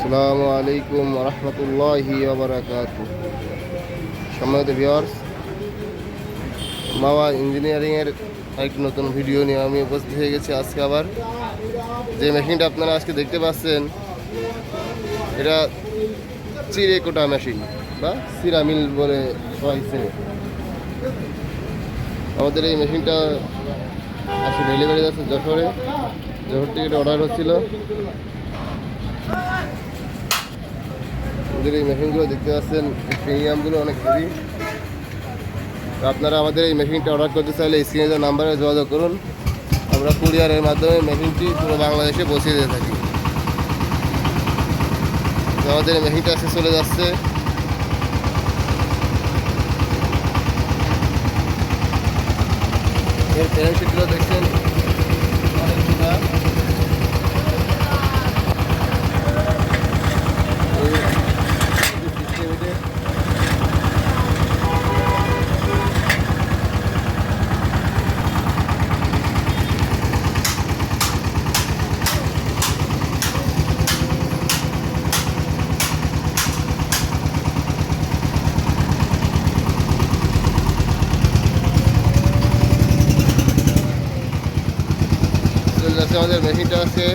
আসসালামু আলাইকুম রহমতুল্লাহি ওয়া বারাকাতুহু। সম্মানিত ভিউয়ার্স, মাওয়া ইঞ্জিনিয়ারিংয়ের এক নতুন ভিডিও নিয়ে আমি উপস্থিত হয়ে গেছি। আজকে আবার যে মেশিনটা আপনারা আজকে দেখতে পাচ্ছেন, এটা চিরেকোটা মেশিন বা সিরামিল বলে হয়েছে। আমাদের এই মেশিনটা আজকে ডেলিভারি যাচ্ছে যশোর থেকে এটা অর্ডার হচ্ছিল। আমাদের এই মেশিনগুলো দেখতে পাচ্ছেন, প্রিমিয়ামগুলো অনেক হেভি। আপনারা আমাদের এই মেশিনটা অর্ডার করতে চাইলে স্ক্রিনে যে নাম্বারে যোগাযোগ করুন। আমরা কুরিয়ারের মাধ্যমে মেশিনটি পুরো বাংলাদেশে পৌঁছে দিয়ে থাকি। আমাদের এই মেশিনটা আজকে চলে যাচ্ছে। এর প্যারেন্ট শিটগুলো দেখছেন অনেক মোটা। আমাদের মেশিনটা আছে